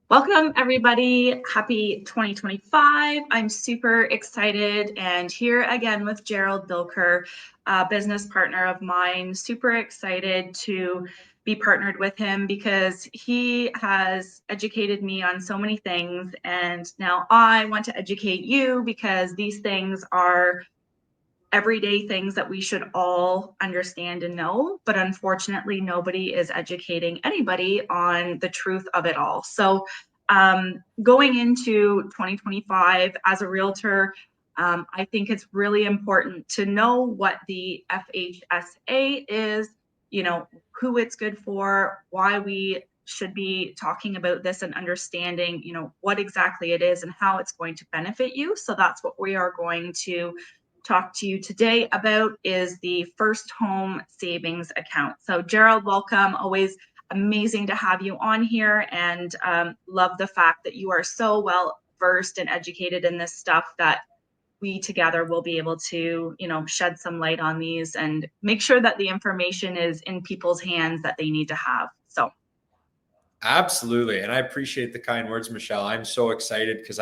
Welcome, everybody. Happy 2025. I'm super excited and here again with Gerald Bilker, a business partner of mine. Super excited to be partnered with him because he has educated me on so many things. And now I want to educate you because these things are everyday things that we should all understand and know, but unfortunately nobody is educating anybody on the truth of it all. So going into 2025 as a realtor, I think it's really important to know what the FHSA is, who it's good for, why we should be talking about this and understanding, what exactly it is and how it's going to benefit you. So that's what we are going to talk to you today about is the first home savings account. So Gerald, welcome. Always amazing to have you on here, and love the fact that you are so well versed and educated in this stuff that we together will be able to, shed some light on these and make sure that the information is in people's hands that they need to have. So absolutely. And I appreciate the kind words, Michelle. I'm so excited because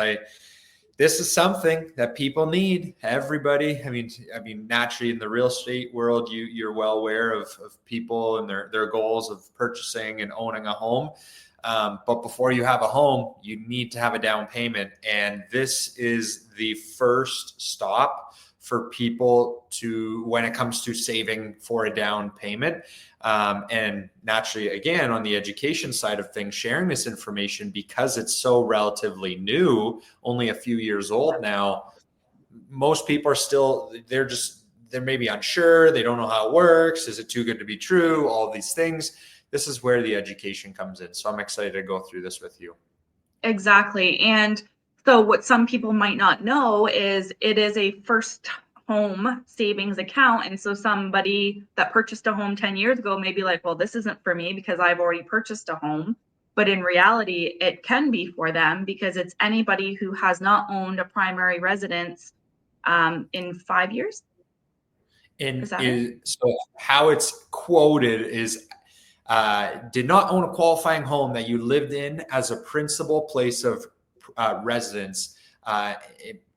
this is something that people need. Everybody. I mean, naturally in the real estate world, you're well aware of people and their goals of purchasing and owning a home. But before you have a home, you need to have a down payment. And this is the first stop for people when it comes to saving for a down payment. And naturally, again, on the education side of things, sharing this information because it's so relatively new, only a few years old now, most people are they're maybe unsure. They don't know how it works. Is it too good to be true? All of these things. This is where the education comes in. So I'm excited to go through this with you. exactly. And so what some people might not know is it is a first home savings account. And so somebody that purchased a home 10 years ago may be like, well, this isn't for me because I've already purchased a home. But in reality, it can be for them because it's anybody who has not owned a primary residence in 5 years. So how it's quoted is did not own a qualifying home that you lived in as a principal place of residence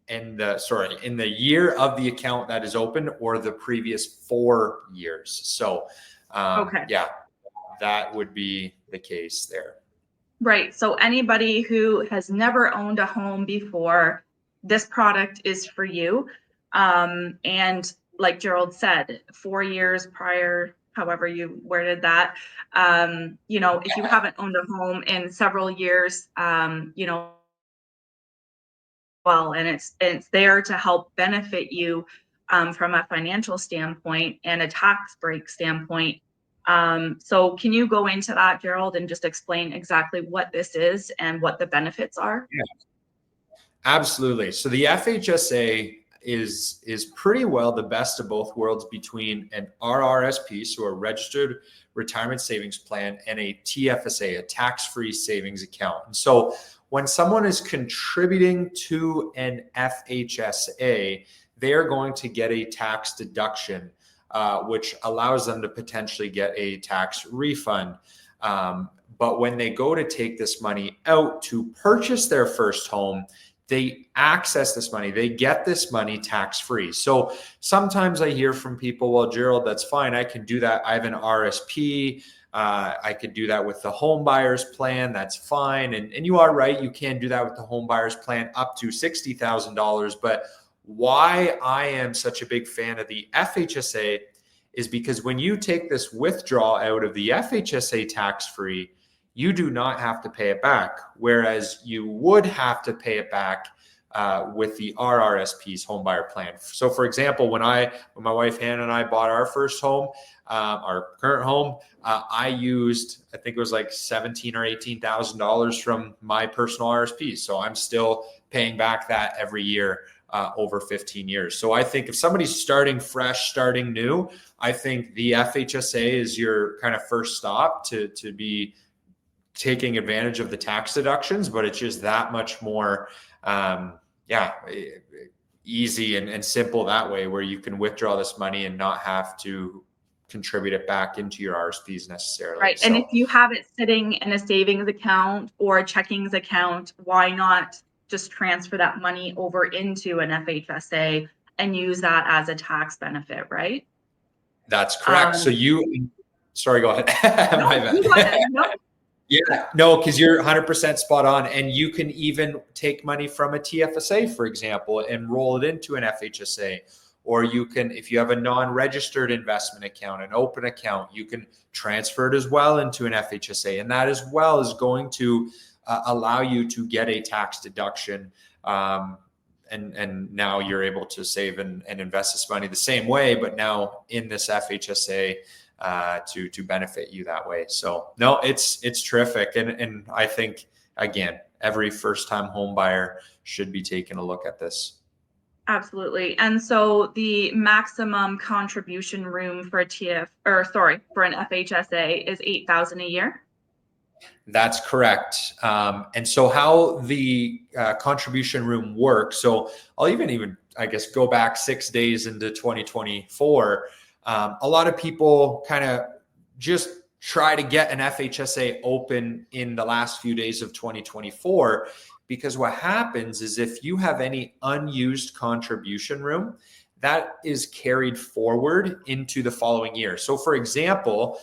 in the year of the account that is open or the previous 4 years. So yeah, that would be the case there. Right. So anybody who has never owned a home before, this product is for you. And like Gerald said, 4 years prior, however you worded that, if you haven't owned a home in several years, well, and it's there to help benefit you from a financial standpoint and a tax break standpoint. So can you go into that, Gerald, and just explain exactly what this is and what the benefits are? Yeah, absolutely. So the FHSA is pretty well the best of both worlds between an RRSP, so a registered retirement savings plan, and a TFSA, a tax-free savings account. And so when someone is contributing to an FHSA, they are going to get a tax deduction, which allows them to potentially get a tax refund. But when they go to take this money out to purchase their first home, they access this money. They get this money tax-free. So sometimes I hear from people, well, Gerald, that's fine. I can do that. I have an RSP. I could do that with the home buyers plan. That's fine. And you are right. You can do that with the home buyers plan up to $60,000. But why I am such a big fan of the FHSA is because when you take this withdrawal out of the FHSA tax-free, you do not have to pay it back, whereas you would have to pay it back with the RRSP's home buyer plan. So for example, when my wife Hannah and I bought our first home, our current home, I used, I think it was like $17,000 or $18,000 from my personal RRSP. So I'm still paying back that every year over 15 years. So I think if somebody's starting fresh, starting new, I think the FHSA is your kind of first stop to be taking advantage of the tax deductions, but it's just that much more, easy and simple that way, where you can withdraw this money and not have to contribute it back into your RSPs necessarily. Right. So, and if you have it sitting in a savings account or a checkings account, why not just transfer that money over into an FHSA and use that as a tax benefit, right? that's correct. So sorry, go ahead. No, My bad. you go ahead. No. Yeah, no, because you're 100% spot on. And you can even take money from a TFSA, for example, and roll it into an FHSA. Or you can, if you have a non-registered investment account, an open account, you can transfer it as well into an FHSA. And that as well is going to allow you to get a tax deduction. And now you're able to save and invest this money the same way, but now in this FHSA to benefit you that way. So no, it's terrific. And I think, again, every first-time home buyer should be taking a look at this. Absolutely. And so the maximum contribution room for for an FHSA is $8,000 a year. That's correct. And so how the contribution room works, so I'll even, I guess, go back 6 days into 2024. A lot of people kind of just try to get an FHSA open in the last few days of 2024, because what happens is if you have any unused contribution room, that is carried forward into the following year. So for example,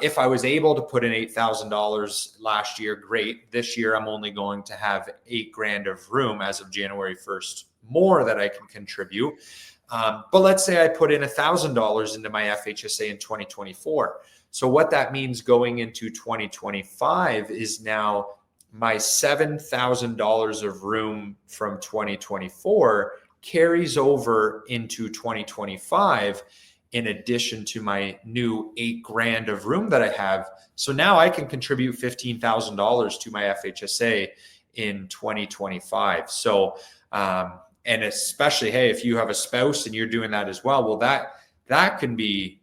if I was able to put in $8,000 last year, great. This year, I'm only going to have $8,000 of room as of January 1st, more that I can contribute. But let's say I put in $1,000 into my FHSA in 2024. So what that means going into 2025 is now my $7,000 of room from 2024 carries over into 2025 in addition to my new $8,000 of room that I have. So now I can contribute $15,000 to my FHSA in 2025. So, and especially, hey, if you have a spouse and you're doing that as well, well, that can be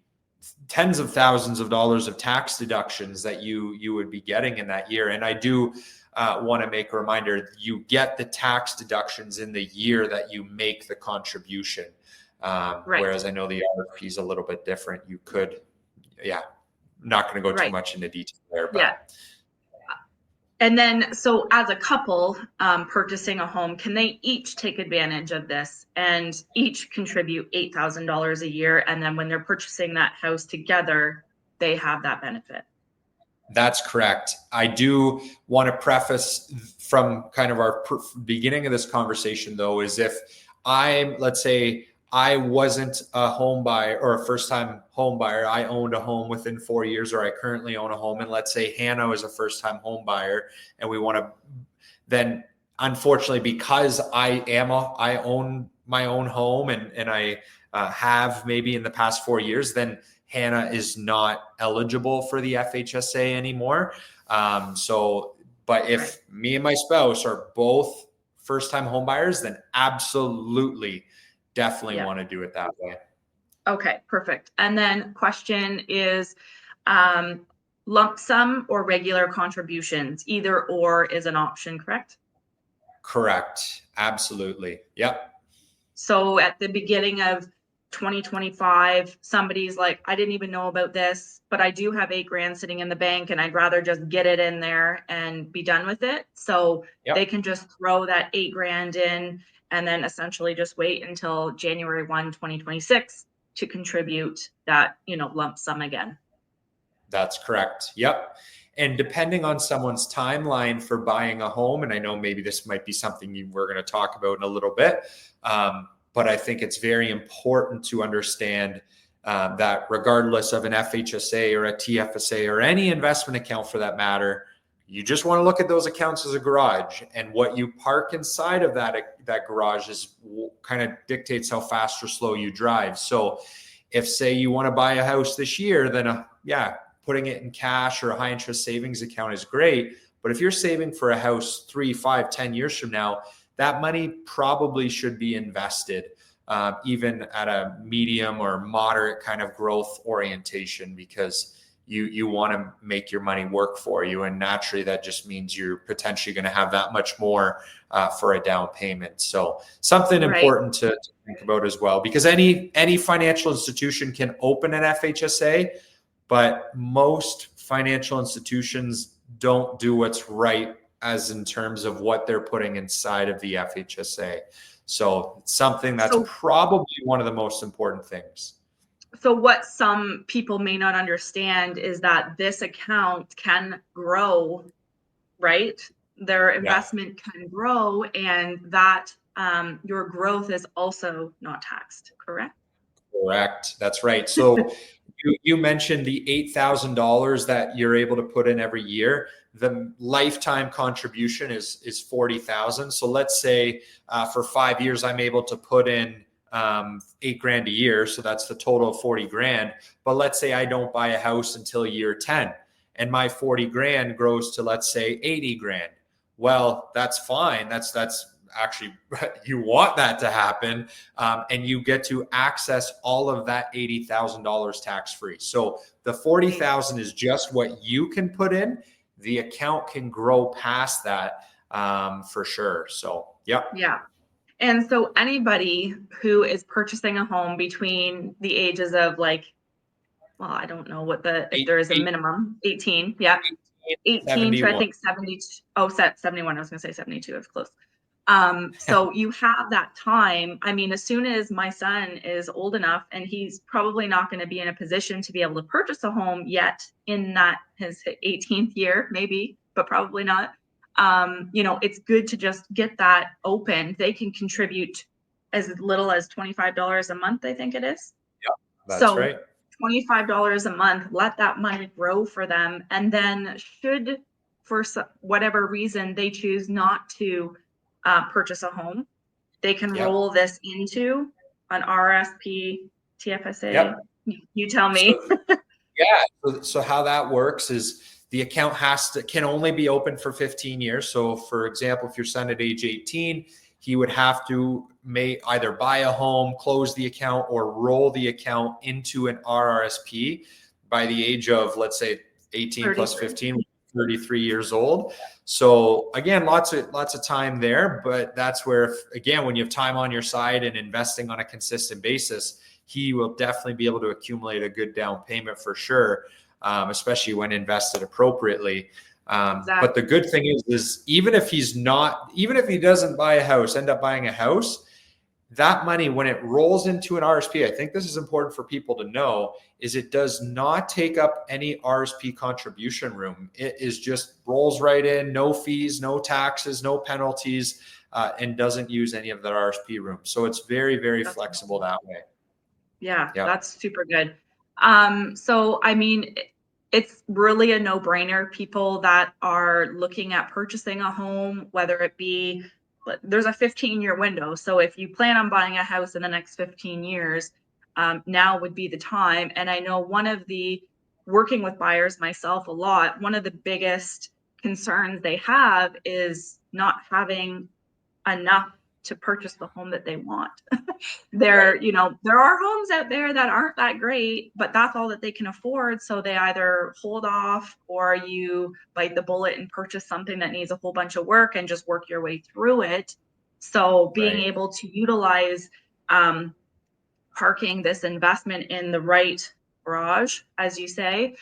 tens of thousands of dollars of tax deductions that you would be getting in that year. And I do want to make a reminder, you get the tax deductions in the year that you make the contribution. Right. Whereas I know the RRP is a little bit different. You could, not going to go too much into detail there. But. Yeah. And then, so as a couple purchasing a home, can they each take advantage of this and each contribute $8,000 a year? And then when they're purchasing that house together, they have that benefit. That's correct. I do want to preface from kind of our beginning of this conversation, though, is if let's say I wasn't a home buyer or a first-time home buyer, I owned a home within 4 years, or I currently own a home, and let's say Hannah is a first-time home buyer, and we want to, then unfortunately, because I own my own home and I have maybe in the past 4 years, then Hannah is not eligible for the FHSA anymore. But if me and my spouse are both first-time home buyers, then absolutely, definitely want to do it that way. Okay, perfect. And then question is lump sum or regular contributions, either or is an option, correct? Correct. Absolutely. Yep. So at the beginning of 2025, somebody's like, I didn't even know about this, but I do have $8,000 sitting in the bank and I'd rather just get it in there and be done with it. So they can just throw that $8,000 in and then essentially just wait until January 1, 2026 to contribute that, lump sum again. That's correct. Yep. And depending on someone's timeline for buying a home, and I know maybe this might be something we're going to talk about in a little bit, but I think it's very important to understand that regardless of an FHSA or a TFSA or any investment account for that matter, you just want to look at those accounts as a garage, and what you park inside of that garage is kind of dictates how fast or slow you drive. So if, say, you want to buy a house this year, then putting it in cash or a high interest savings account is great. But if you're saving for a house 3, 5, 10 years from now, that money probably should be invested even at a medium or moderate kind of growth orientation, because you want to make your money work for you. And naturally, that just means you're potentially going to have that much more for a down payment. So something important to think about as well, because any financial institution can open an FHSA, but most financial institutions don't do what's right as in terms of what they're putting inside of the FHSA. So it's something that's probably one of the most important things. So what some people may not understand is that this account can grow, right? Their investment can grow, and that your growth is also not taxed, correct? Correct. That's right. So you mentioned the $8,000 that you're able to put in every year. The lifetime contribution is $40,000. So let's say for 5 years, I'm able to put in $8,000 a year. So that's the total of $40,000. But let's say I don't buy a house until year 10 and my $40,000 grows to, let's say, $80,000. Well, that's fine. That's actually, you want that to happen. And you get to access all of that $80,000 tax-free. So the $40,000 is just what you can put in. The account can grow past that for sure. So, yeah. Yeah. And so anybody who is purchasing a home between the ages of I don't know if there is a minimum, 18. Yeah. 18 71. to I think 70. Oh, 71. I was going to say 72. It's close. So you have that time. I mean, as soon as my son is old enough, and he's probably not going to be in a position to be able to purchase a home yet in his 18th year, maybe, but probably not. It's good to just get that open. They can contribute as little as $25 a month, I think it is. Yeah, that's right. $25 a month, let that money grow for them. And then should, for whatever reason, they choose not to purchase a home, they can roll this into an RRSP, TFSA. Yep. You tell me. So how that works is the account can only be open for 15 years. So for example, if your son at age 18, he would have to either buy a home, close the account, or roll the account into an RRSP by the age of, let's say, 18 33. Plus 15, 33 years old. So again, lots of time there, but that's where, again, when you have time on your side and investing on a consistent basis, he will definitely be able to accumulate a good down payment for sure, especially when invested appropriately. Exactly. But the good thing is even if he doesn't buy a house, end up buying a house, that money, when it rolls into an RSP, I think this is important for people to know, is it does not take up any RSP contribution room. It is just rolls right in, no fees, no taxes, no penalties, and doesn't use any of that RSP room. So it's very, very flexible that way. Yeah, that's super good. So, I mean, it's really a no-brainer. People that are looking at purchasing a home, whether it be, there's a 15-year window. So if you plan on buying a house in the next 15 years, now would be the time. And I know working with buyers myself a lot, one of the biggest concerns they have is not having enough to purchase the home that they want. There are homes out there that aren't that great, but that's all that they can afford. So they either hold off, or you bite the bullet and purchase something that needs a whole bunch of work and just work your way through it. So being able to utilize parking this investment in the right garage, as you say,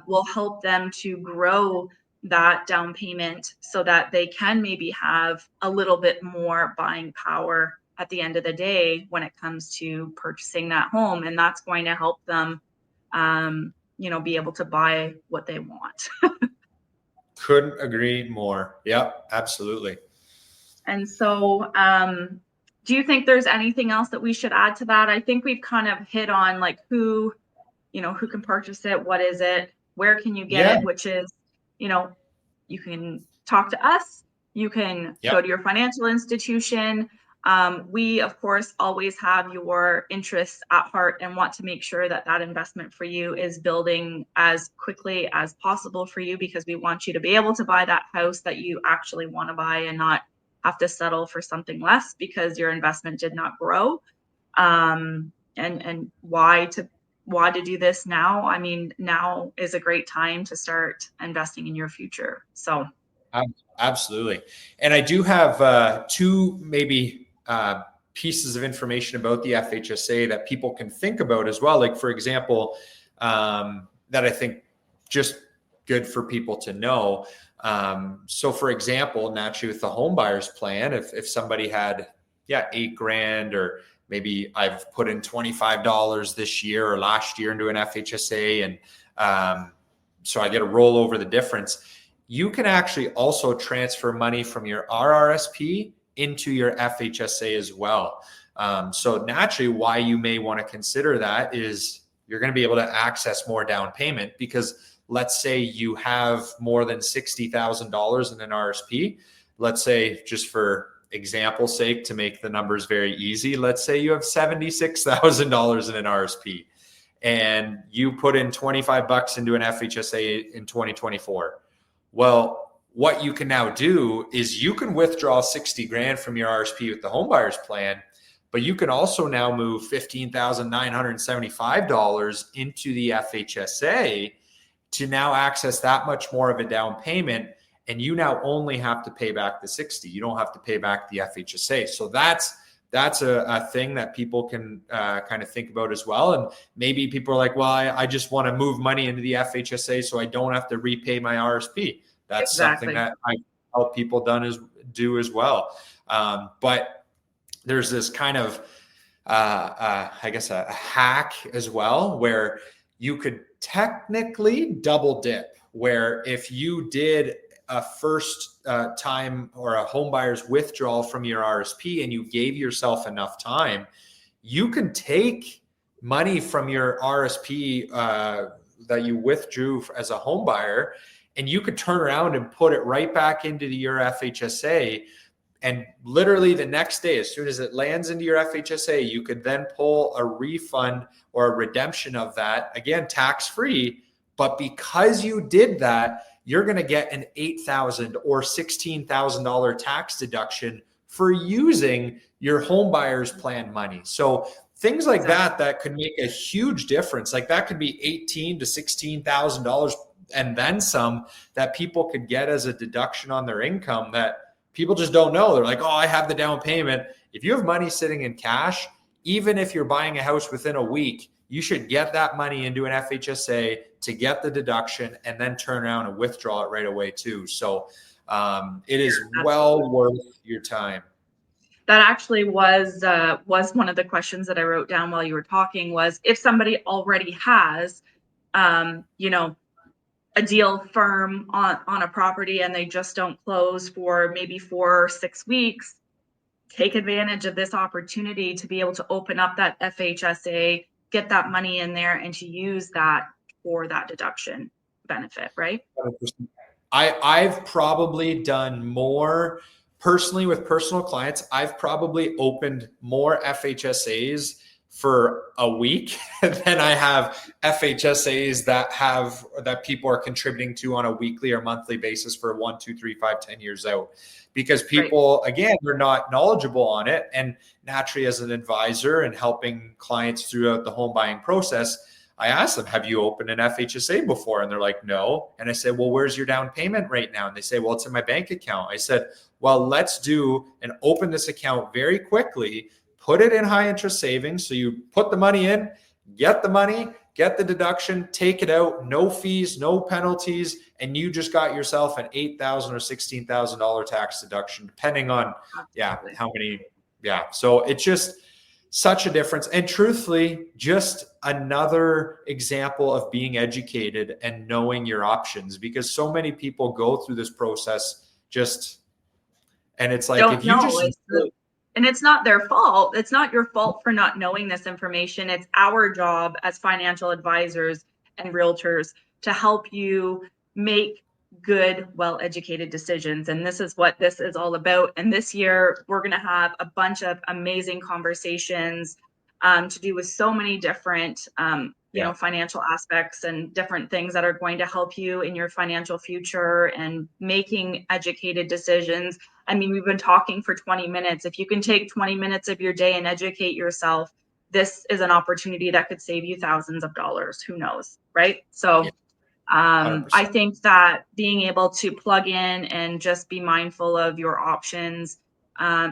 will help them to grow that down payment so that they can maybe have a little bit more buying power at the end of the day when it comes to purchasing that home. And that's going to help them, be able to buy what they want. Couldn't agree more. Yep, absolutely. And so, do you think there's anything else that we should add to that? I think we've kind of hit on who can purchase it, what is it, where can you get it, which is, you can talk to us, you can go to your financial institution. We, of course, always have your interests at heart and want to make sure that investment for you is building as quickly as possible for you, because we want you to be able to buy that house that you actually want to buy and not have to settle for something less because your investment did not grow. And why to want to do this now, I mean, now is a great time to start investing in your future. So absolutely. And I do have two maybe pieces of information about the FHSA that people can think about as well. Like, for example, that I think just good for people to know. So for example, naturally with the home buyers plan, if somebody had, $8,000, or maybe I've put in $25 this year or last year into an FHSA, and so I get to roll over the difference. You can actually also transfer money from your RRSP into your FHSA as well. So naturally, why you may want to consider that is you're going to be able to access more down payment, because let's say you have more than $60,000 in an RSP. Let's say, just for example's sake, to make the numbers very easy, let's say you have $76,000 in an RSP and you put in $25 into an FHSA in 2024. Well, what you can now do is you can withdraw 60 grand from your RSP with the home buyers plan, but you can also now move $15,975 into the FHSA to now access that much more of a down payment. And you now only have to pay back the 60. You don't have to pay back the FHSA. So that's a thing that people can kind of think about as well. And maybe people are like, well, I just want to move money into the FHSA so I don't have to repay my RSP. That's something that I help people do as well. But there's this kind of, I guess, a hack as well, where you could technically double dip, where if you did a first time or a home buyer's withdrawal from your RSP and you gave yourself enough time, you can take money from your RSP that you withdrew as a home buyer, and you could turn around and put it right back into your FHSA. And literally the next day, as soon as it lands into your FHSA, you could then pull a refund or a redemption of that, again, tax-free. But because you did that, you're going to get an $8,000 or $16,000 tax deduction for using your home buyer's plan money. So things like that could make a huge difference. Like, that could be $18,000 to $16,000 and then some that people could get as a deduction on their income that people just don't know. They're like, oh, I have the down payment. If you have money sitting in cash, even if you're buying a house within a week, you should get that money into an FHSA to get the deduction and then turn around and withdraw it right away too. So it is well worth your time. That actually was one of the questions that I wrote down while you were talking, was if somebody already has, a deal firm on a property and they just don't close for maybe 4 or 6 weeks, take advantage of this opportunity to be able to open up that FHSA, get that money in there, and to use that for that deduction benefit, right? 100%. I've probably done more personally with personal clients. I've probably opened more FHSAs for a week than I have FHSAs that people are contributing to on a weekly or monthly basis for 1, 2, 3, 5, 10 years out, because people, again, they're not knowledgeable on it. And naturally, as an advisor and helping clients throughout the home buying process, I asked them, have you opened an FHSA before? And they're like, no. And I said, well, where's your down payment right now? And they say, well, it's in my bank account. I said, well, let's do and open this account very quickly. Put it in high interest savings. So you put the money in, get the money, get the deduction, take it out, no fees, no penalties. And you just got yourself an $8,000 or $16,000 tax deduction, depending on, how many. Yeah. So it's just such a difference. And truthfully, just another example of being educated and knowing your options, because so many people go through this process and it's like, if you just. And it's not their fault. It's not your fault for not knowing this information. It's our job as financial advisors and realtors to help you make good, well-educated decisions. And this is what this is all about. And this year, we're going to have a bunch of amazing conversations to do with so many different, financial aspects and different things that are going to help you in your financial future and making educated decisions. I mean, we've been talking for 20 minutes. If you can take 20 minutes of your day and educate yourself, this is an opportunity that could save you thousands of dollars. Who knows, right? So Yeah, I 100%. think that being able to plug in and just be mindful of your options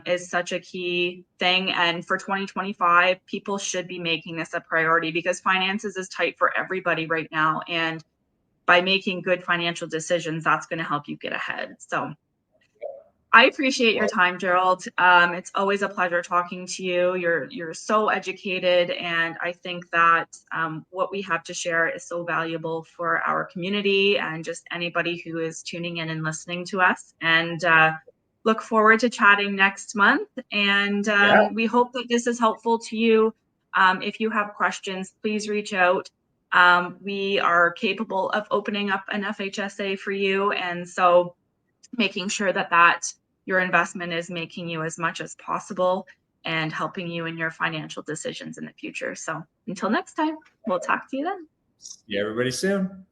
is such a key thing. And for 2025, people should be making this a priority because finances is tight for everybody right now. And by making good financial decisions, that's going to help you get ahead. So I appreciate your Well, time, Gerald. It's always a pleasure talking to you. You're so educated, and I think that what we have to share is so valuable for our community and just anybody who is tuning in and listening to us. And look forward to chatting next month. And yeah, we hope that this is helpful to you. If you have questions, please reach out. We are capable of opening up an FHSA for you, and so making sure that your investment is making you as much as possible and helping you in your financial decisions in the future. So until next time, we'll talk to you then. see everybody soon.